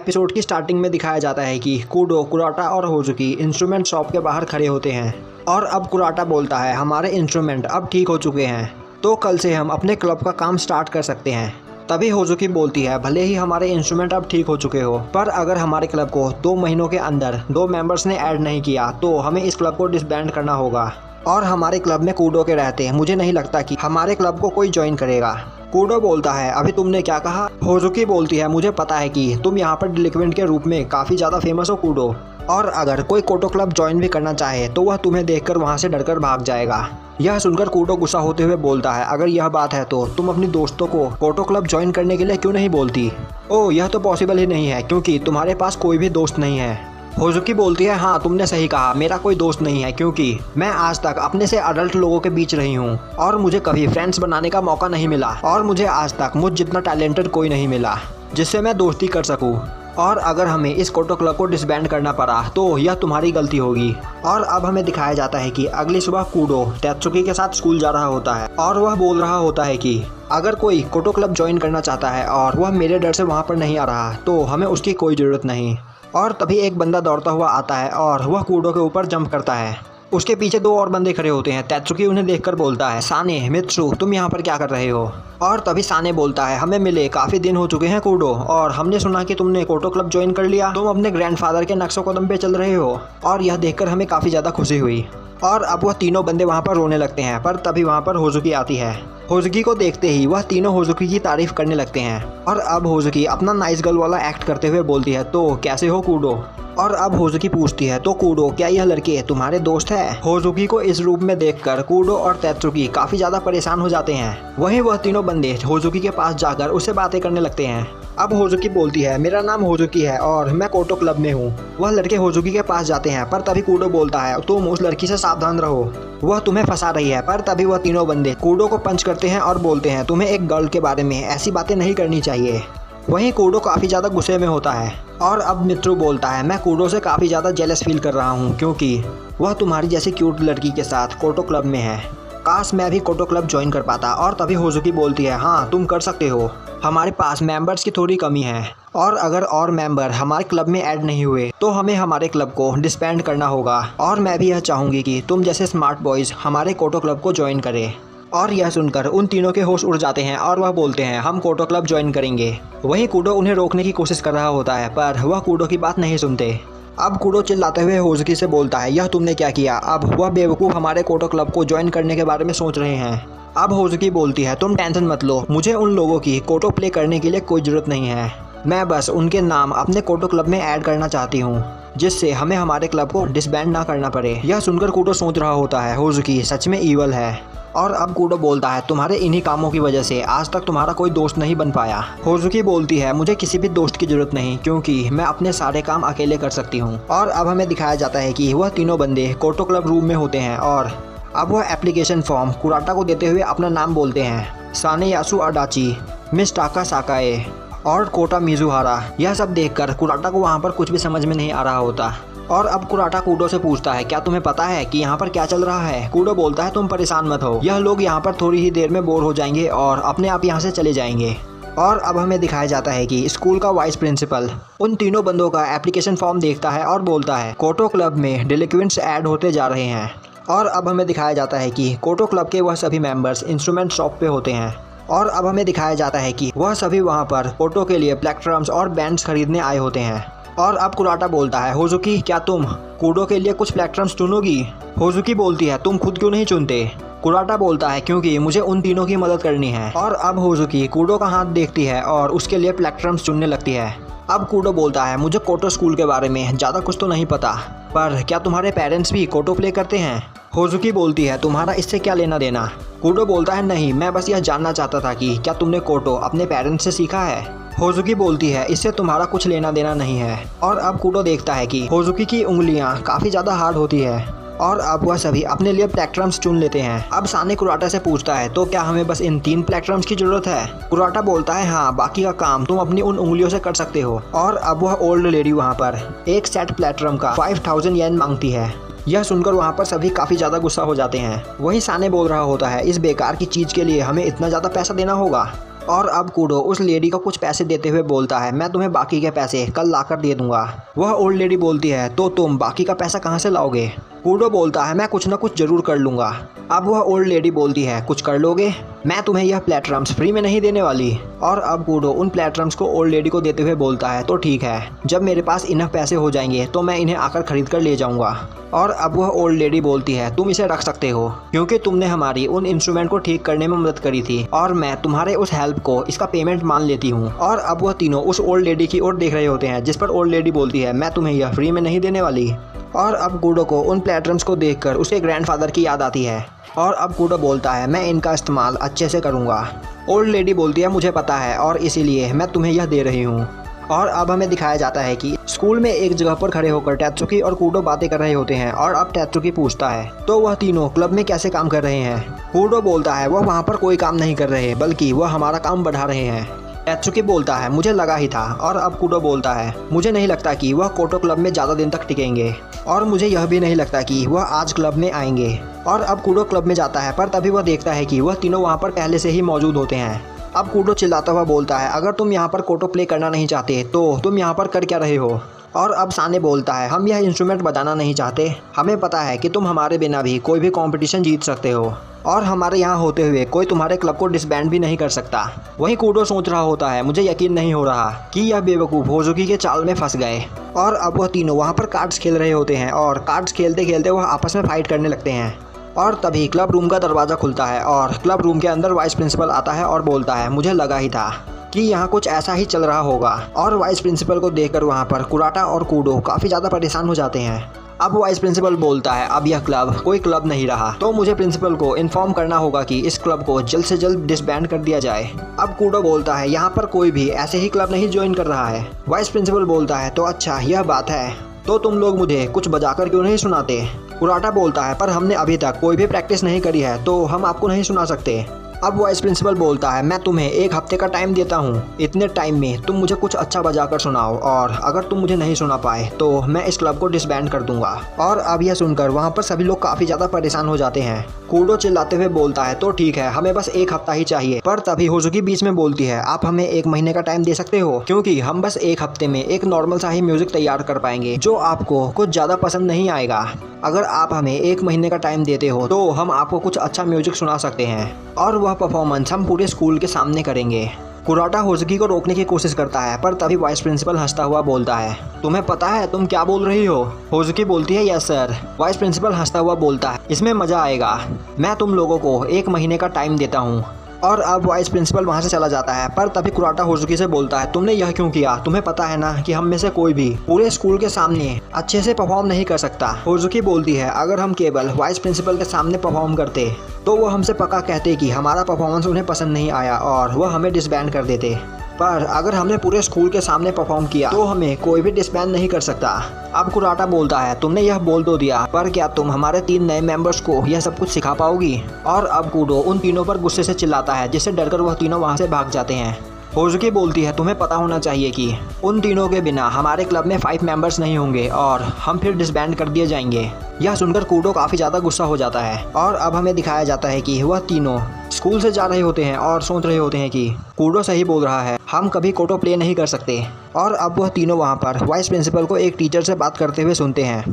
Episode की starting में दिखाया जाता है कि कूडो, कुराटा और होजुकी इंस्ट्रूमेंट शॉप के बाहर खड़े होते हैं और अब कुराटा बोलता है हमारे इंस्ट्रूमेंट अब ठीक हो चुके हैं तो कल से हम अपने क्लब का काम स्टार्ट कर सकते हैं। तभी होजुकी बोलती है भले ही हमारे इंस्ट्रूमेंट अब ठीक हो चुके हो पर अगर हमारे क्लब को 2 महीनों के अंदर 2 मेंबर्स ने ऐड नहीं किया तो हमें इस क्लब को डिसबैंड करना होगा और हमारे क्लब में कूडो के रहते मुझे नहीं लगता कि हमारे क्लब को कोई ज्वाइन करेगा। कूडो बोलता है अभी तुमने क्या कहा? होजुकी बोलती है मुझे पता है कि तुम यहाँ पर डिलिक्वेंट के रूप में काफ़ी ज़्यादा फेमस हो कूडो, और अगर कोई कोटो क्लब ज्वाइन भी करना चाहे तो वह तुम्हें देखकर वहाँ से डरकर भाग जाएगा। यह सुनकर कूडो गुस्सा होते हुए बोलता है अगर यह बात है तो तुम अपनी दोस्तों को कोटो क्लब ज्वाइन करने के लिए क्यों नहीं बोलती? ओह यह तो पॉसिबल ही नहीं है क्योंकि तुम्हारे पास कोई भी दोस्त नहीं है। होजुकी बोलती है हाँ तुमने सही कहा, मेरा कोई दोस्त नहीं है क्योंकि मैं आज तक अपने से अडल्ट लोगों के बीच रही हूँ और मुझे कभी फ्रेंड्स बनाने का मौका नहीं मिला और मुझे आज तक मुझ जितना टैलेंटेड कोई नहीं मिला जिससे मैं दोस्ती कर सकूँ। और अगर हमें इस कोटो क्लब को डिसबैंड करना पड़ा तो यह तुम्हारी गलती होगी। और अब हमें दिखाया जाता है कि अगली सुबह कूडो तेत्सुकी के साथ स्कूल जा रहा होता है और वह बोल रहा होता है कि अगर कोई कोटो क्लब ज्वाइन करना चाहता है और वह मेरे डर से वहाँ पर नहीं आ रहा तो हमें उसकी कोई ज़रूरत नहीं। और तभी एक बंदा दौड़ता हुआ आता है और वह कूडो के ऊपर जंप करता है। उसके पीछे 2 और बंदे खड़े होते हैं। तेत्सुकी उन्हें देखकर बोलता है साने, मित्सु तुम यहाँ पर क्या कर रहे हो? और तभी साने बोलता है हमें मिले काफ़ी दिन हो चुके हैं कूडो और हमने सुना कि तुमने कोटो क्लब ज्वाइन कर लिया, तुम अपने ग्रैंडफादर के नक्शो कदम पे चल रहे हो। और यह देखकर हमें काफ़ी ज़्यादा खुशी हुई। और अब वह तीनों बंदे वहाँ पर रोने लगते हैं पर तभी वहाँ पर होजुकी आती है। होजुकी को देखते ही वह तीनों होजुकी की तारीफ करने लगते हैं और अब होजुकी अपना नाइस गर्ल वाला एक्ट करते हुए बोलती है तो कैसे हो कूडो? और अब होजुकी पूछती है तो कूडो क्या यह लड़के तुम्हारे दोस्त है? होजुकी को इस रूप में देखकर कूडो और तेत्सुकी काफ़ी ज़्यादा परेशान हो जाते हैं। वहीं वह तीनों बंदे होजुकी के पास जाकर उससे बातें करने लगते हैं। अब होजुकी बोलती है मेरा नाम होजुकी है और मैं कोटो क्लब में हूँ। वह लड़के होजुकी के पास जाते हैं पर तभी कूडो बोलता है तुम उस लड़की से सावधान रहो, वह तुम्हें फंसा रही है। पर तभी वह तीनों बंदे कूडो को पंच करते हैं और बोलते हैं तुम्हें एक गर्ल के बारे में ऐसी बातें नहीं करनी चाहिए। वहीं कूडो काफ़ी ज़्यादा गुस्से में होता है और अब मित्रू बोलता है मैं कूडो से काफ़ी ज़्यादा जेलस फील कर रहा हूँ क्योंकि वह तुम्हारी जैसी क्यूट लड़की के साथ कोटो क्लब में है। काश मैं भी कोटो क्लब ज्वाइन कर पाता। और तभी होजुकी बोलती है हाँ तुम कर सकते हो, हमारे पास मेंबर्स की थोड़ी कमी है और अगर और मेंबर हमारे क्लब में ऐड नहीं हुए तो हमें हमारे क्लब को डिसबैंड करना होगा। और मैं भी यह चाहूँगी कि तुम जैसे स्मार्ट बॉयज़ हमारे कोटो क्लब को ज्वाइन करें। और यह सुनकर उन तीनों के होश उड़ जाते हैं और वह बोलते हैं हम कोटो क्लब ज्वाइन करेंगे। वहीं कूडो उन्हें रोकने की कोशिश कर रहा होता है पर वह कूडो की बात नहीं सुनते। अब कूडो चिल्लाते हुए होजुकी से बोलता है यह तुमने क्या किया? अब वह बेवकूफ़ हमारे कोटो क्लब को ज्वाइन करने के बारे में सोच रहे हैं। अब होजुकी बोलती है तुम टेंशन मत लो, मुझे उन लोगों की कोटो प्ले करने के लिए कोई ज़रूरत नहीं है, मैं बस उनके नाम अपने कोटो क्लब में ऐड करना चाहती हूँ जिससे हमें हमारे क्लब को डिसबैंड ना करना पड़े। यह सुनकर कूडो सोच रहा होता है होजुकी सच में ईवल है। और अब कूडो बोलता है तुम्हारे इन्हीं कामों की वजह से आज तक तुम्हारा कोई दोस्त नहीं बन पाया। होजुकी बोलती है मुझे किसी भी दोस्त की जरूरत नहीं क्योंकि मैं अपने सारे काम अकेले कर सकती हूँ। और अब हमें दिखाया जाता है कि वह तीनों बंदे कोटो क्लब रूम में होते हैं और अब वह एप्लीकेशन फॉर्म कुराटा को देते हुए अपना नाम बोलते हैं। साने यासु अडाची, मिस टाका साकाए और कोटा मिजुहारा। यह सब देखकर कुराटा को वहाँ पर कुछ भी समझ में नहीं आ रहा होता। और अब कुराटा कूडो से पूछता है क्या तुम्हें पता है कि यहाँ पर क्या चल रहा है? कूडो बोलता है तुम परेशान मत हो, यह लोग यहाँ पर थोड़ी ही देर में बोर हो जाएंगे और अपने आप यहाँ से चले जाएंगे। और अब हमें दिखाया जाता है कि स्कूल का वाइस प्रिंसिपल उन तीनों बंदों का एप्लीकेशन फॉर्म देखता है और बोलता है कोटो क्लब में डिलिक्वेंट्स ऐड होते जा रहे हैं। और अब हमें दिखाया जाता है कि कोटो क्लब के वह सभी मेंबर्स इंस्ट्रूमेंट शॉप पे होते हैं। और अब हमें दिखाया जाता है कि वह सभी वहाँ पर कोटो के लिए प्लेक्ट्रम्स और बैंड्स खरीदने आए होते हैं। और अब कुराटा बोलता है होजुकी क्या तुम कूडो के लिए कुछ प्लेक्ट्रम्स चुनोगी? होजुकी बोलती है तुम खुद क्यों नहीं चुनते? कुराटा बोलता है क्योंकि मुझे उन तीनों की मदद करनी है। और अब होजुकी कूडो का हाथ देखती है और उसके लिए प्लेक्ट्रम्स चुनने लगती है। अब कूडो बोलता है मुझे कोटो स्कूल के बारे में ज़्यादा कुछ तो नहीं पता, पर क्या तुम्हारे पेरेंट्स भी कोटो प्ले करते हैं? होजुकी बोलती है तुम्हारा इससे क्या लेना देना? कूडो बोलता है नहीं, मैं बस यह जानना चाहता था कि क्या तुमने कोटो अपने पेरेंट्स से सीखा है? होजुकी बोलती है इससे तुम्हारा कुछ लेना देना नहीं है। और अब कूडो देखता है कि होजुकी की उंगलियां काफ़ी ज़्यादा हार्ड होती है और अब वह सभी अपने लिए प्लेक्ट्रम्स चुन लेते हैं। अब साने कुराटा से पूछता है तो क्या हमें बस इन 3 प्लेक्ट्रम्स की ज़रूरत है? कुराटा बोलता है हाँ, बाकी का काम तुम अपनी उन उंगलियों से कर सकते हो। और अब वह ओल्ड लेडी वहाँ पर एक सेट प्लेक्ट्रम का 5000 येन मांगती है। यह सुनकर वहाँ पर सभी काफ़ी ज़्यादा गुस्सा हो जाते हैं। वही साने बोल रहा होता है इस बेकार की चीज़ के लिए हमें इतना ज़्यादा पैसा देना होगा। और अब कूडो उस लेडी को कुछ पैसे देते हुए बोलता है, मैं तुम्हें बाकी के पैसे कल लाकर दे दूंगा। वह ओल्ड लेडी बोलती है, तो तुम बाकी का पैसा कहाँ से लाओगे? कूडो बोलता है, मैं कुछ ना कुछ जरूर कर लूँगा। अब वह ओल्ड लेडी बोलती है, कुछ कर लोगे? मैं तुम्हें यह प्लेटरम्स फ्री में नहीं देने वाली। और अब कूडो उन प्लेटरम्स को ओल्ड लेडी को देते हुए बोलता है, तो ठीक है, जब मेरे पास इनफ पैसे हो जाएंगे तो मैं इन्हें आकर खरीद कर ले जाऊंगा। और अब वह ओल्ड लेडी बोलती है, तुम इसे रख सकते हो क्योंकि तुमने हमारी उन इंस्ट्रूमेंट को ठीक करने में मदद करी थी और मैं तुम्हारे उस हेल्प को इसका पेमेंट मान लेती हूँ। और अब वह तीनों उस ओल्ड लेडी की ओर देख रहे होते हैं, जिस पर ओल्ड लेडी बोलती है, मैं तुम्हें यह फ्री में नहीं देने वाली। और अब कूडो को उन प्लेटरम्स को देखकर उसके ग्रैंडफादर की याद आती है और अब कूडो बोलता है, मैं इनका इस्तेमाल अच्छे से करूँगा। ओल्ड लेडी बोलती है, मुझे पता है और इसीलिए मैं तुम्हें यह दे रही हूँ। और अब हमें दिखाया जाता है कि स्कूल में एक जगह पर खड़े होकर टेत्सुकी और कूडो बातें कर रहे होते हैं। और अब टेत्सुकी पूछता है, तो वह तीनों क्लब में कैसे काम कर रहे हैं? कूडो बोलता है, वह वहाँ पर कोई काम नहीं कर रहे बल्कि वह हमारा काम बढ़ा रहे हैं। टेत्सुकी बोलता है, मुझे लगा ही था। और अब कूडो बोलता है, मुझे नहीं लगता कि वह कोटो क्लब में ज़्यादा दिन तक टिकेंगे और मुझे यह भी नहीं लगता कि वह आज क्लब में आएंगे। और अब कूडो क्लब में जाता है पर तभी वह देखता है कि वह तीनों वहाँ पर पहले से ही मौजूद होते हैं। अब कूडो चिल्लाता हुआ बोलता है, अगर तुम यहाँ पर कोटो प्ले करना नहीं चाहते तो तुम यहाँ पर कर क्या रहे हो? और अब साने बोलता है, हम यह इंस्ट्रूमेंट बजाना नहीं चाहते, हमें पता है कि तुम हमारे बिना भी कोई भी कंपटीशन जीत सकते हो और हमारे यहाँ होते हुए कोई तुम्हारे क्लब को डिसबैंड भी नहीं कर सकता। वहीं कूडो सोच रहा होता है, मुझे यकीन नहीं हो रहा कि यह बेवकूफ़ होजुकी के चाल में फंस गए। और अब वह तीनों वहाँ पर कार्ड्स खेल रहे होते हैं और कार्ड्स खेलते खेलते वह आपस में फाइट करने लगते हैं। और तभी क्लब रूम का दरवाज़ा खुलता है और क्लब रूम के अंदर वाइस प्रिंसिपल आता है और बोलता है, मुझे लगा ही था कि यहाँ कुछ ऐसा ही चल रहा होगा। और वाइस प्रिंसिपल को देखकर वहाँ पर कुराटा और कूडो काफ़ी ज़्यादा परेशान हो जाते हैं। अब वाइस प्रिंसिपल बोलता है, अब यह क्लब कोई क्लब नहीं रहा, तो मुझे प्रिंसिपल को इन्फॉर्म करना होगा कि इस क्लब को जल्द से जल्द डिसबैंड कर दिया जाए। अब कूडो बोलता है, यहाँ पर कोई भी ऐसे ही क्लब नहीं ज्वाइन कर रहा है। वाइस प्रिंसिपल बोलता है, तो अच्छा यह बात है, तो तुम लोग मुझे कुछ बजाकर क्यों नहीं सुनाते? कुराटा बोलता है, पर हमने अभी तक कोई भी प्रैक्टिस नहीं करी है तो हम आपको नहीं सुना सकते। अब वाइस प्रिंसिपल बोलता है, मैं तुम्हें 1 हफ्ते का टाइम देता हूँ, इतने टाइम में तुम मुझे कुछ अच्छा बजाकर सुनाओ और अगर तुम मुझे नहीं सुना पाए तो मैं इस क्लब को डिसबैंड कर दूंगा। और अब यह सुनकर वहाँ पर सभी लोग काफ़ी ज़्यादा परेशान हो जाते हैं। कूडो चिल्लाते हुए बोलता है, तो ठीक है, हमें बस 1 हफ्ता ही चाहिए। पर तभी होजुकी बीच में बोलती है, आप हमें 1 महीने का टाइम दे सकते हो क्योंकि हम बस 1 हफ्ते में एक नॉर्मल सा ही म्यूजिक तैयार कर पाएंगे जो आपको कुछ ज़्यादा पसंद नहीं आएगा। अगर आप हमें 1 महीने का टाइम देते हो तो हम आपको कुछ अच्छा म्यूजिक सुना सकते हैं और वह परफॉर्मेंस हम पूरे स्कूल के सामने करेंगे। कुराटा होजुकी को रोकने की कोशिश करता है पर तभी वाइस प्रिंसिपल हंसता हुआ बोलता है, तुम्हें पता है तुम क्या बोल रही हो? होजुकी बोलती है, यस सर। वाइस प्रिंसिपल हंसता हुआ बोलता है, इसमें मज़ा आएगा, मैं तुम लोगों को 1 महीने का टाइम देता हूँ। और अब वाइस प्रिंसिपल वहाँ से चला जाता है पर तभी कुराटा होजुकी से बोलता है, तुमने यह क्यों किया? तुम्हें पता है ना कि हम में से कोई भी पूरे स्कूल के सामने अच्छे से परफॉर्म नहीं कर सकता। होजुकी बोलती है, अगर हम केवल वाइस प्रिंसिपल के सामने परफॉर्म करते तो वो हमसे पक्का कहते कि हमारा परफॉर्मेंस उन्हें पसंद नहीं आया और वह हमें डिसबैंड कर देते। पर अगर हमने पूरे स्कूल के सामने परफॉर्म किया तो हमें कोई भी डिसबैंड नहीं कर सकता। अब कुराटा बोलता है, तुमने यह बोल तो दिया, पर क्या तुम हमारे 3 नए मेंबर्स को यह सब कुछ सिखा पाओगी? और अब कूडो उन तीनों पर गुस्से से चिल्लाता है जिससे डरकर वह तीनों वहाँ से भाग जाते हैं। होजुकी बोलती है, तुम्हें पता होना चाहिए कि उन तीनों के बिना हमारे क्लब में 5 मेंबर्स नहीं होंगे और हम फिर डिसबैंड कर दिए जाएंगे। यह सुनकर कूडो काफ़ी ज़्यादा गुस्सा हो जाता है। और अब हमें दिखाया जाता है कि वह तीनों स्कूल से जा रहे होते हैं और सोच रहे होते हैं कि कूडो सही बोल रहा है, हम कभी कोटो प्ले नहीं कर सकते। और अब वह तीनों वहाँ पर वाइस प्रिंसिपल को एक टीचर से बात करते हुए सुनते हैं।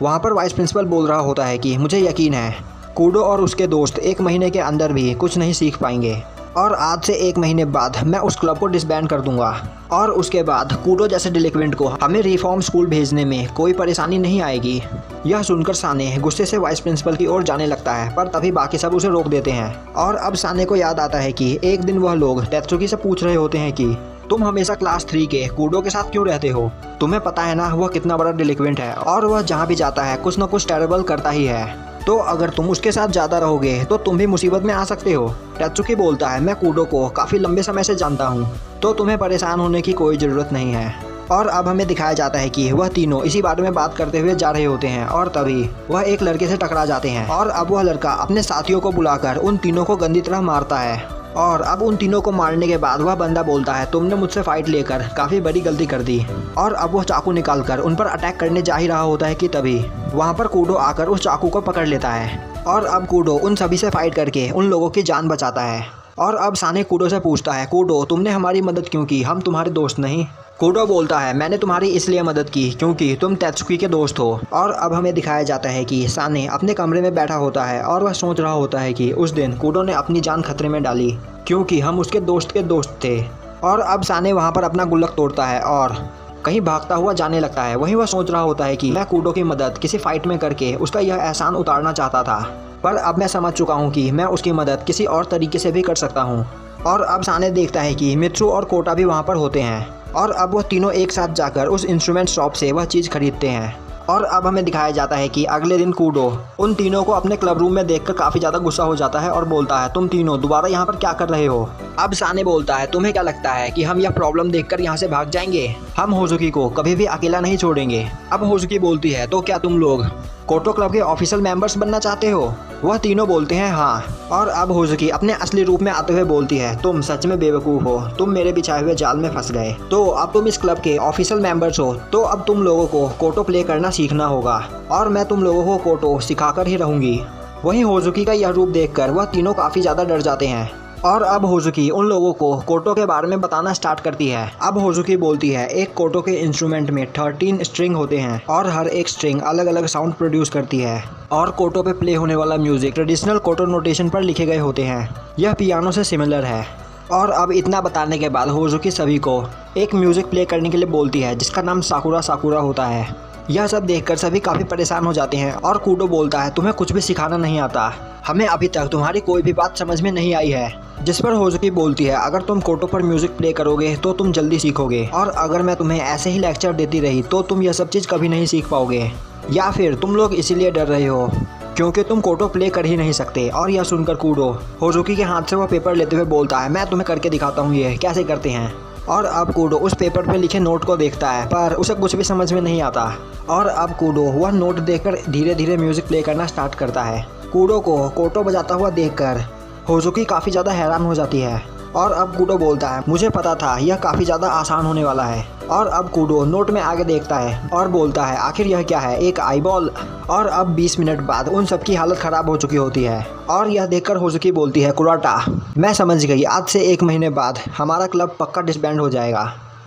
वहाँ पर वाइस प्रिंसिपल बोल रहा होता है कि मुझे यकीन है कूडो और उसके दोस्त 1 महीने के अंदर भी कुछ नहीं सीख पाएंगे और आज से 1 महीने बाद मैं उस क्लब को डिसबैंड कर दूंगा और उसके बाद कूडो जैसे डिलिक्वेंट को हमें रिफॉर्म स्कूल भेजने में कोई परेशानी नहीं आएगी। यह सुनकर साने गुस्से से वाइस प्रिंसिपल की ओर जाने लगता है पर तभी बाकी सब उसे रोक देते हैं। और अब साने को याद आता है कि एक दिन वह लोग टेत्सुकी से पूछ रहे होते हैं कि तुम हमेशा क्लास 3 के कूडो के साथ क्यों रहते हो? तुम्हें पता है ना वह कितना बड़ा डिलिक्वेंट है और वह जहाँ भी जाता है कुछ न कुछ टेरेबल करता ही है, तो अगर तुम उसके साथ ज़्यादा रहोगे तो तुम भी मुसीबत में आ सकते हो। टेत्सुकी बोलता है, मैं कूडो को काफ़ी लंबे समय से जानता हूँ, तो तुम्हें परेशान होने की कोई ज़रूरत नहीं है। और अब हमें दिखाया जाता है कि वह तीनों इसी बारे में बात करते हुए जा रहे होते हैं और तभी वह एक लड़के से टकरा जाते हैं और अब वह लड़का अपने साथियों को बुलाकर उन तीनों को गंदी तरह मारता है। और अब उन तीनों को मारने के बाद वह बंदा बोलता है, तुमने मुझसे फाइट लेकर काफ़ी बड़ी गलती कर दी। और अब वह चाकू निकालकर उन पर अटैक करने जा ही रहा होता है कि तभी वहाँ पर कूडो आकर उस चाकू को पकड़ लेता है और अब कूडो उन सभी से फाइट करके उन लोगों की जान बचाता है। और अब साने कूडो से पूछता है, कूडो तुमने हमारी मदद क्यों की, हम तुम्हारे दोस्त नहीं। कूडो बोलता है, मैंने तुम्हारी इसलिए मदद की क्योंकि तुम तेत्सुकी के दोस्त हो। और अब हमें दिखाया जाता है कि साने अपने कमरे में बैठा होता है और वह सोच रहा होता है कि उस दिन कूडो ने अपनी जान खतरे में डाली क्योंकि हम उसके दोस्त के दोस्त थे। और अब साने वहाँ पर अपना गुल्लक तोड़ता है और कहीं भागता हुआ जाने लगता है। वहीं वह सोच रहा होता है कि मैं कूडो की मदद किसी फाइट में करके उसका यह एहसान उतारना चाहता था, पर अब मैं समझ चुका हूँ कि मैं उसकी मदद किसी और तरीके से भी कर सकता हूँ। और अब साने देखता है कि मित्सु और कोटा भी वहाँ पर होते हैं और अब वह तीनों एक साथ जाकर उस इंस्ट्रूमेंट शॉप से वह चीज़ खरीदते हैं। और अब हमें दिखाया जाता है कि अगले दिन कूडो उन तीनों को अपने क्लब रूम में देखकर काफ़ी ज़्यादा गुस्सा हो जाता है और बोलता है, तुम तीनों दोबारा यहाँ पर क्या कर रहे हो। अब साने बोलता है, तुम्हें क्या लगता है कि हम यह प्रॉब्लम देखकर यहाँ से भाग जाएंगे, हम होजुकी को कभी भी अकेला नहीं छोड़ेंगे। अब होजुकी बोलती है, तो क्या तुम लोग कोटो क्लब के ऑफिशियल मेंबर्स बनना चाहते हो। वह तीनों बोलते हैं हाँ। और अब होजुकी अपने असली रूप में आते हुए बोलती है, तुम सच में बेवकूफ़ हो, तुम मेरे बिछाए हुए जाल में फंस गए। तो अब तुम इस क्लब के ऑफिशियल मेंबर्स हो, तो अब तुम लोगों को कोटो प्ले करना सीखना होगा और मैं तुम लोगों को कोटो सिखाकर ही रहूँगी। वहीं होजुकी का यह रूप देखकर वह तीनों काफ़ी ज़्यादा डर जाते हैं और अब होजुकी उन लोगों को कोटो के बारे में बताना स्टार्ट करती है। अब होजुकी बोलती है, एक कोटो के इंस्ट्रूमेंट में 13 स्ट्रिंग होते हैं और हर एक स्ट्रिंग अलग अलग साउंड प्रोड्यूस करती है और कोटो पे प्ले होने वाला म्यूजिक ट्रेडिशनल कोटो नोटेशन पर लिखे गए होते हैं। यह पियानो से सिमिलर है। और अब इतना बताने के बाद होजुकी सभी को एक म्यूजिक प्ले करने के लिए बोलती है जिसका नाम साकुरा साकुरा होता है। यह सब देखकर सभी काफ़ी परेशान हो जाते हैं और कूडो बोलता है, तुम्हें कुछ भी सिखाना नहीं आता, हमें अभी तक तुम्हारी कोई भी बात समझ में नहीं आई है। जिस पर होजुकी बोलती है, अगर तुम कोटो पर म्यूजिक प्ले करोगे तो तुम जल्दी सीखोगे और अगर मैं तुम्हें ऐसे ही लेक्चर देती रही तो तुम यह सब चीज़ कभी नहीं सीख पाओगे, या फिर तुम लोग इसीलिए डर रहे हो क्योंकि तुम कोटो प्ले कर ही नहीं सकते। और यह सुनकर कूडो होजुकी के हाथ से वह पेपर लेते हुए बोलता है, मैं तुम्हें करके दिखाता हूँ ये कैसे करते हैं। और अब कूडो उस पेपर पे लिखे नोट को देखता है पर उसे कुछ भी समझ में नहीं आता और अब कूडो वह नोट देखकर धीरे धीरे म्यूजिक प्ले करना स्टार्ट करता है। कूडो को कोटो बजाता हुआ देखकर होजुकी काफ़ी ज़्यादा हैरान हो जाती है और अब कूडो बोलता है, मुझे पता था यह काफ़ी ज़्यादा आसान होने वाला है। और अब कूडो नोट में आगे देखता है और बोलता है, आखिर यह क्या है, एक आईबॉल। और अब 20 मिनट बाद उन सबकी हालत ख़राब हो चुकी होती है और यह देखकर होजुकी बोलती है, कुराटा मैं समझ गई, आज से 1 महीने बाद हमारा क्लब पक्का डिसबैंड हो जाएगा।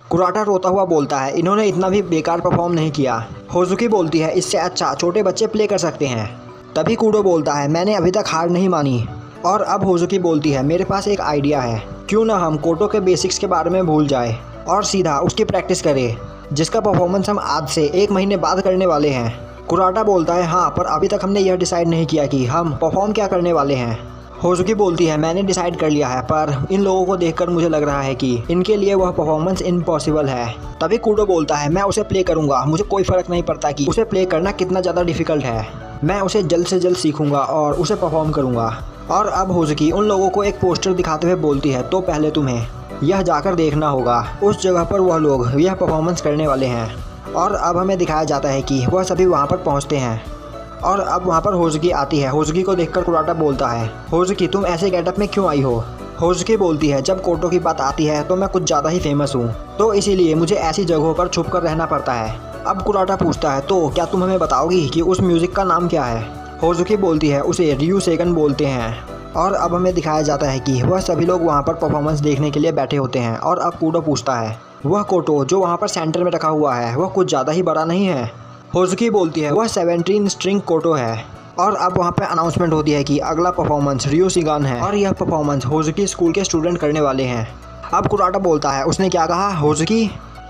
कुराटा रोता हुआ बोलता है, इन्होंने इतना भी बेकार परफॉर्म नहीं किया। होजुकी बोलती है, इससे अच्छा छोटे बच्चे प्ले कर सकते हैं। तभी कूडो बोलता है, मैंने अभी तक हार नहीं मानी। और अब होजुकी बोलती है, मेरे पास एक आइडिया है, क्यों ना हम कोटो के बेसिक्स के बारे में भूल जाए और सीधा उसकी प्रैक्टिस करें जिसका परफॉर्मेंस हम आज से 1 महीने बाद करने वाले हैं। कुराटा बोलता है, हाँ पर अभी तक हमने यह डिसाइड नहीं किया कि हम परफॉर्म क्या करने वाले हैं। होजुकी बोलती है, मैंने डिसाइड कर लिया है पर इन लोगों को देखकर मुझे लग रहा है कि इनके लिए वह परफॉर्मेंस इम्पॉसिबल है। तभी कूडो बोलता है, मैं उसे प्ले करूँगा, मुझे कोई फ़र्क नहीं पड़ता कि उसे प्ले करना कितना ज़्यादा डिफ़िकल्ट है, मैं उसे जल्द से जल्द सीखूँगा और उसे परफॉर्म करूँगा। और अब होजुकी उन लोगों को एक पोस्टर दिखाते हुए बोलती है, तो पहले तुम्हें यह जाकर देखना होगा, उस जगह पर वह लोग यह परफॉर्मेंस करने वाले हैं। और अब हमें दिखाया जाता है कि वह सभी वहाँ पर पहुँचते हैं और अब वहाँ पर होजुकी आती है। होजुकी को देखकर कुराटा बोलता है, होजुकी तुम ऐसे गेटअप में क्यों आई हो। होजुकी बोलती है, जब कोटो की बात आती है तो मैं कुछ ज़्यादा ही फेमस हूँ, तो इसीलिए मुझे ऐसी जगहों पर छुप कर रहना पड़ता है। अब कुराटा पूछता है, तो क्या तुम हमें बताओगी कि उस म्यूज़िक का नाम क्या है। होजुकी बोलती है, उसे रियू सेगन बोलते हैं। और अब हमें दिखाया जाता है कि वह सभी लोग वहाँ पर परफॉर्मेंस देखने के लिए बैठे होते हैं। और अब कूडो पूछता है, वह कोटो जो वहाँ पर सेंटर में रखा हुआ है वह कुछ ज़्यादा ही बड़ा नहीं है। होजुकी बोलती है, वह 17 स्ट्रिंग कोटो है। और अब वहाँ पर अनाउंसमेंट होती है कि अगला परफॉर्मेंस रियू सिगान है और यह परफॉर्मेंस होजुकी स्कूल के स्टूडेंट करने वाले हैं। अब कुराटा बोलता है, उसने क्या कहा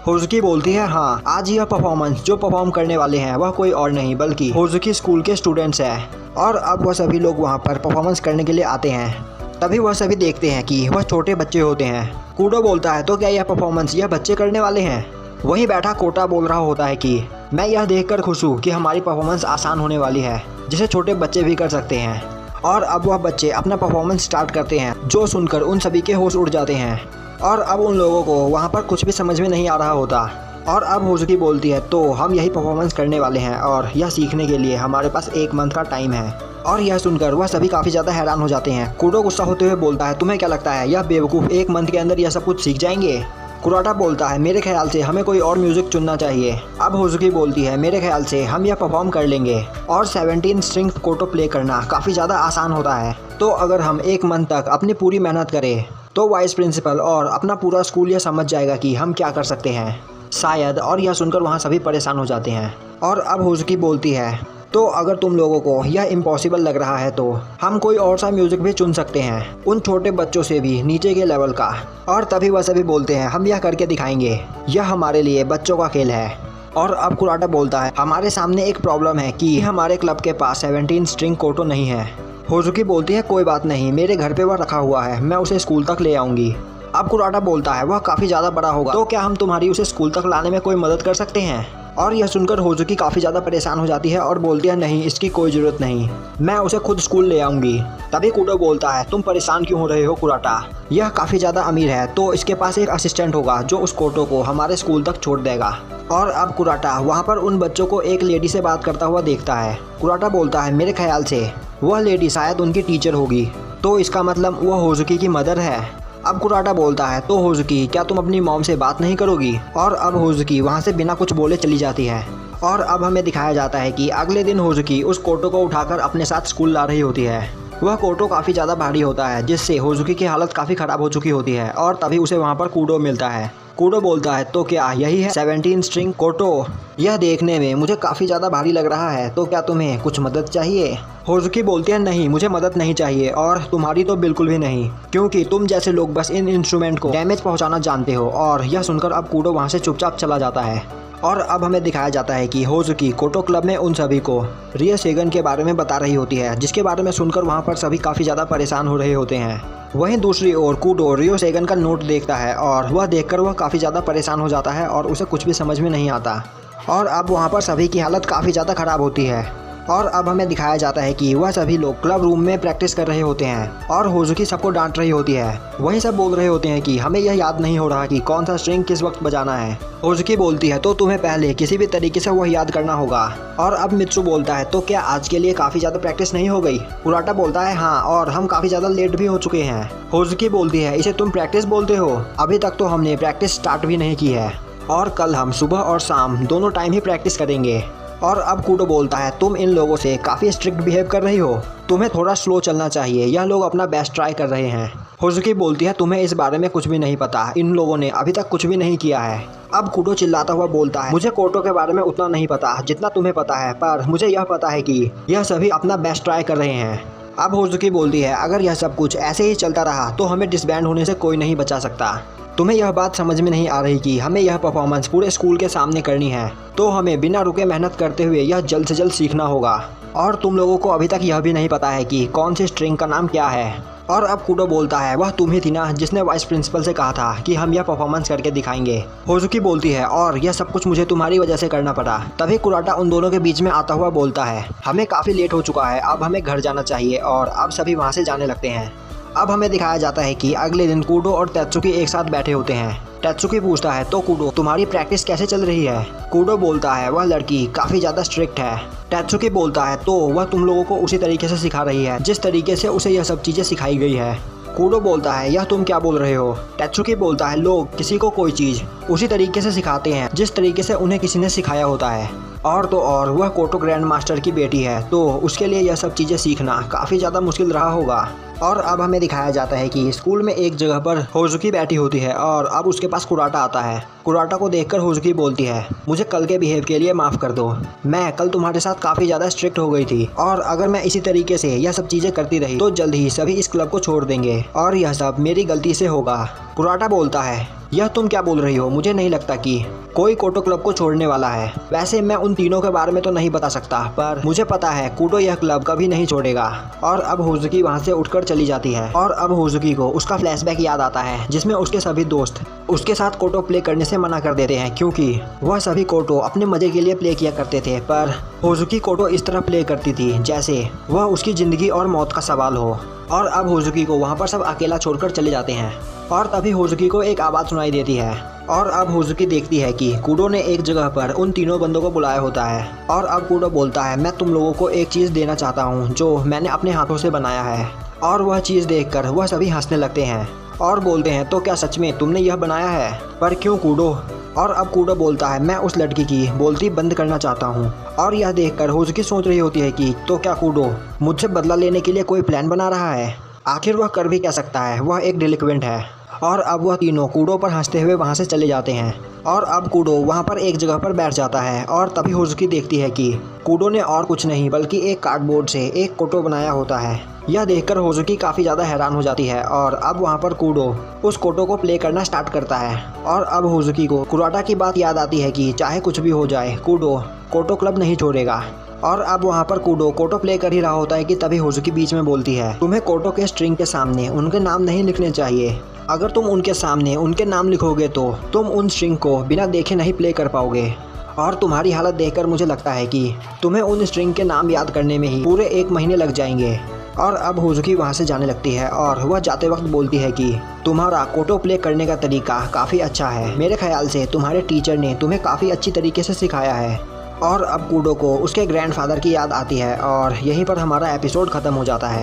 होजुकी बोलती है, हाँ आज यह परफॉर्मेंस जो परफॉर्म करने वाले हैं वह कोई और नहीं बल्कि होजुकी स्कूल के स्टूडेंट्स हैं। और अब वह सभी लोग वहाँ पर परफॉर्मेंस करने के लिए आते हैं। तभी वह सभी देखते हैं कि वह छोटे बच्चे होते हैं। कूडो बोलता है, तो क्या यह परफॉर्मेंस यह बच्चे करने वाले हैं। वहीं बैठा कोटा बोल रहा होता है कि मैं यह देखकर खुश हूँ कि हमारी परफॉर्मेंस आसान होने वाली है जिसे छोटे बच्चे भी कर सकते हैं। और अब वह बच्चे अपना परफॉर्मेंस स्टार्ट करते हैं, जो सुनकर उन सभी के होश उड़ जाते हैं। और अब उन लोगों को वहाँ पर कुछ भी समझ में नहीं आ रहा होता। और अब होजुकी बोलती है, तो हम यही परफॉर्मेंस करने वाले हैं और यह सीखने के लिए हमारे पास 1 मंथ का टाइम है। और यह सुनकर वह सभी काफ़ी ज़्यादा हैरान हो जाते हैं। कूडो गुस्सा होते हुए बोलता है, तुम्हें क्या लगता है यह बेवकूफ़ 1 मंथ के अंदर यह सब कुछ सीख जाएंगे। कुराटा बोलता है, मेरे ख्याल से हमें कोई और म्यूज़िक चुनना चाहिए। अब होजुकी बोलती है, मेरे ख्याल से हम यह परफॉर्म कर लेंगे और 17 स्ट्रिंग कोटो प्ले करना काफ़ी ज़्यादा आसान होता है, तो अगर हम 1 मंथ तक अपनी पूरी मेहनत करें तो वाइस प्रिंसिपल और अपना पूरा स्कूल यह समझ जाएगा कि हम क्या कर सकते हैं शायद। और यह सुनकर वहाँ सभी परेशान हो जाते हैं। और अब होजुकी बोलती है, तो अगर तुम लोगों को यह इम्पॉसिबल लग रहा है तो हम कोई और सा म्यूजिक भी चुन सकते हैं, उन छोटे बच्चों से भी नीचे के लेवल का। और तभी वह सभी बोलते हैं, हम यह करके दिखाएंगे, यह हमारे लिए बच्चों का खेल है। और अब कुराटा बोलता है, हमारे सामने एक प्रॉब्लम है कि हमारे क्लब के पास 17 स्ट्रिंग कोटो नहीं है। होजुकी बोलती है, कोई बात नहीं, मेरे घर पे वह रखा हुआ है, मैं उसे स्कूल तक ले आऊँगी। अब कुराटा बोलता है, वह काफ़ी ज़्यादा बड़ा होगा, तो क्या हम तुम्हारी उसे स्कूल तक लाने में कोई मदद कर सकते हैं? और यह सुनकर होजुकी काफ़ी ज़्यादा परेशान हो जाती है और बोलती है, नहीं, इसकी कोई ज़रूरत नहीं, मैं उसे खुद स्कूल ले आऊँगी। तभी कुडो बोलता है, तुम परेशान क्यों हो रहे हो कुराटा, यह काफ़ी ज़्यादा अमीर है तो इसके पास एक असिस्टेंट होगा जो उस कोटो को हमारे स्कूल तक छोड़ देगा। और अब कुराटा वहाँ पर उन बच्चों को एक लेडी से बात करता हुआ देखता है। कुराटा बोलता है, मेरे ख्याल से वह लेडी शायद उनकी टीचर होगी, तो इसका मतलब वह होजुकी की मदर है। अब कुराटा बोलता है, तो होजुकी, क्या तुम अपनी मॉम से बात नहीं करोगी? और अब होजुकी वहाँ से बिना कुछ बोले चली जाती है। और अब हमें दिखाया जाता है कि अगले दिन होजुकी उस कोटो को उठाकर अपने साथ स्कूल ला रही होती है। वह कोटो काफ़ी ज़्यादा भारी होता है जिससे होजुकी की हालत काफ़ी ख़राब हो चुकी होती है। और तभी उसे वहाँ पर कुडो मिलता है। कुडो बोलता है, तो क्या यही है 17 स्ट्रिंग कोटो? यह देखने में मुझे काफ़ी ज़्यादा भारी लग रहा है, तो क्या तुम्हें कुछ मदद चाहिए? होजुकी बोलती है, नहीं, मुझे मदद नहीं चाहिए, और तुम्हारी तो बिल्कुल भी नहीं, क्योंकि तुम जैसे लोग बस इन इंस्ट्रूमेंट को डैमेज पहुंचाना जानते हो। और यह सुनकर अब कुडो वहां से चुपचाप चला जाता है। और अब हमें दिखाया जाता है कि होजुकी कोटो क्लब में उन सभी को रियोसेगन के बारे में बता रही होती है, जिसके बारे में सुनकर वहाँ पर सभी काफ़ी ज़्यादा परेशान हो रहे होते हैं। वहीं दूसरी ओर कुडो रियोसेगन का नोट देखता है और वह देखकर वह काफ़ी ज़्यादा परेशान हो जाता है और उसे कुछ भी समझ में नहीं आता। और अब वहाँ पर सभी की हालत काफ़ी ज़्यादा ख़राब होती है। और अब हमें दिखाया जाता है कि वह सभी लोग क्लब रूम में प्रैक्टिस कर रहे होते हैं और होजुकी सबको डांट रही होती है। वही सब बोल रहे होते हैं कि हमें यह याद नहीं हो रहा कि कौन सा स्ट्रिंग किस वक्त बजाना है। होजुकी बोलती है, तो तुम्हें पहले किसी भी तरीके से वह याद करना होगा। और अब मित्सु बोलता है, तो क्या आज के लिए काफ़ी ज़्यादा प्रैक्टिस नहीं हो गई? कुराटा बोलता है, हाँ, और हम काफ़ी ज़्यादा लेट भी हो चुके हैं। होजुकी बोलती है, इसे तुम प्रैक्टिस बोलते हो? अभी तक तो हमने प्रैक्टिस स्टार्ट भी नहीं की है, और कल हम सुबह और शाम दोनों टाइम ही प्रैक्टिस करेंगे। और अब कुडो बोलता है, तुम इन लोगों से काफ़ी स्ट्रिक्ट बिहेव कर रही हो, तुम्हें थोड़ा स्लो चलना चाहिए, यह लोग अपना बेस्ट ट्राई कर रहे हैं। होजुकी बोलती है, तुम्हें इस बारे में कुछ भी नहीं पता, इन लोगों ने अभी तक कुछ भी नहीं किया है। अब कुडो चिल्लाता हुआ बोलता है, मुझे कोटो के बारे में उतना नहीं पता जितना तुम्हें पता है, पर मुझे यह पता है कि यह सभी अपना बेस्ट ट्राई कर रहे हैं। अब होजुकी बोलती है, अगर यह सब कुछ ऐसे ही चलता रहा तो हमें डिसबैंड होने से कोई नहीं बचा सकता। तुम्हें यह बात समझ में नहीं आ रही कि हमें यह परफॉर्मेंस पूरे स्कूल के सामने करनी है, तो हमें बिना रुके मेहनत करते हुए यह जल्द से जल्द सीखना होगा। और तुम लोगों को अभी तक यह भी नहीं पता है कि कौन सी स्ट्रिंग का नाम क्या है। और अब कुडो बोलता है, वह तुम ही थी ना जिसने वाइस प्रिंसिपल से कहा था कि हम यह परफॉर्मेंस करके दिखाएंगे। होजुकी बोलती है, और यह सब कुछ मुझे तुम्हारी वजह से करना पड़ा। तभी कुराटा उन दोनों के बीच में आता हुआ बोलता है, हमें काफ़ी लेट हो चुका है, अब हमें घर जाना चाहिए। और अब सभी वहाँ से जाने लगते हैं। अब हमें दिखाया जाता है कि अगले दिन कुडो और तेत्सुकी एक साथ बैठे होते हैं। तेत्सुकी पूछता है, तो कुडो, तुम्हारी प्रैक्टिस कैसे चल रही है? कुडो बोलता है, वह लड़की काफ़ी ज़्यादा स्ट्रिक्ट है। तेत्सुकी बोलता है, तो वह तुम लोगों को उसी तरीके से सिखा रही है जिस तरीके से उसे यह सब चीज़ें सिखाई गई है। कुडो बोलता है, यह तुम क्या बोल रहे हो? तेत्सुकी बोलता है, लोग किसी को कोई चीज़ उसी तरीके से सिखाते हैं जिस तरीके से उन्हें किसी ने सिखाया होता है। और तो और वह कोटो ग्रैंड मास्टर की बेटी है, तो उसके लिए यह सब चीज़ें सीखना काफ़ी ज़्यादा मुश्किल रहा होगा। और अब हमें दिखाया जाता है कि स्कूल में एक जगह पर होजुकी बैठी होती है और अब उसके पास कुराटा आता है। कुराटा को देखकर होजुकी बोलती है, मुझे कल के बिहेव के लिए माफ़ कर दो, मैं कल तुम्हारे साथ काफ़ी ज़्यादा स्ट्रिक्ट हो गई थी, और अगर मैं इसी तरीके से यह सब चीज़ें करती रही तो जल्द ही सभी इस क्लब को छोड़ देंगे और यह सब मेरी गलती से होगा। कुराटा बोलता है, यह तुम क्या बोल रही हो? मुझे नहीं लगता कि कोई कोटो क्लब को छोड़ने वाला है। वैसे मैं उन तीनों के बारे में तो नहीं बता सकता, पर मुझे पता है कुडो यह क्लब कभी नहीं छोड़ेगा। और अब होजुकी वहाँ से उठकर चली जाती है। और अब होजुकी को उसका फ्लैशबैक याद आता है जिसमें उसके सभी दोस्त उसके साथ कोटो प्ले करने से मना कर देते हैं, क्योंकि वह सभी कोटो अपने मजे के लिए प्ले किया करते थे, पर होजुकी कोटो इस तरह प्ले करती थी जैसे वह उसकी ज़िंदगी और मौत का सवाल हो। और अब होजुकी को वहाँ पर सब अकेला छोड़कर चले जाते हैं। और तभी होजुकी को एक आवाज़ सुनाई देती है और अब होजुकी देखती है कि कुडो ने एक जगह पर उन तीनों बंदों को बुलाया होता है। और अब कुडो बोलता है, मैं तुम लोगों को एक चीज़ देना चाहता हूँ जो मैंने अपने हाथों से बनाया है। और वह चीज़ देखकर वह सभी हंसने लगते हैं और बोलते हैं, तो क्या सच में तुमने यह बनाया है? पर क्यों कुडो? और अब कूडो बोलता है मैं उस लड़की की बोलती बंद करना चाहता हूँ। और यह देखकर होजुकी सोच रही होती है कि तो क्या कूडो मुझसे बदला लेने के लिए कोई प्लान बना रहा है। आखिर वह कर भी क्या सकता है, वह एक डिलिक्वेंट है। और अब वह तीनों कूडो पर हंसते हुए वहाँ से चले जाते हैं। और अब कूडो वहाँ पर एक जगह पर बैठ जाता है और तभी होजुकी देखती है कि कूडो ने और कुछ नहीं बल्कि एक कार्डबोर्ड से एक कोटो बनाया होता है। यह देखकर होजुकी काफ़ी ज़्यादा हैरान हो जाती है और अब वहाँ पर कूडो उस कोटो को प्ले करना स्टार्ट करता है। और अब होजुकी को कुराटा की बात याद आती है कि चाहे कुछ भी हो जाए कूडो कोटो क्लब नहीं छोड़ेगा। और अब वहाँ पर कूडो कोटो प्ले कर ही रहा होता है कि तभी होजुकी बीच में बोलती है तुम्हें कोटो के स्ट्रिंग के सामने उनके नाम नहीं लिखने चाहिए। अगर तुम उनके सामने उनके नाम लिखोगे तो तुम उन स्ट्रिंग को बिना देखे नहीं प्ले कर पाओगे। और तुम्हारी हालत देखकर मुझे लगता है कि तुम्हें उन स्ट्रिंग के नाम याद करने में ही पूरे 1 महीने लग जाएंगे। और अब होजुकी वहाँ से जाने लगती है और वह जाते वक्त बोलती है कि तुम्हारा कोटो प्ले करने का तरीका काफ़ी अच्छा है। मेरे ख्याल से तुम्हारे टीचर ने तुम्हें काफ़ी अच्छी तरीके से सिखाया है। और अब कूडो को उसके ग्रैंडफादर की याद आती है और यहीं पर हमारा एपिसोड ख़त्म हो जाता है।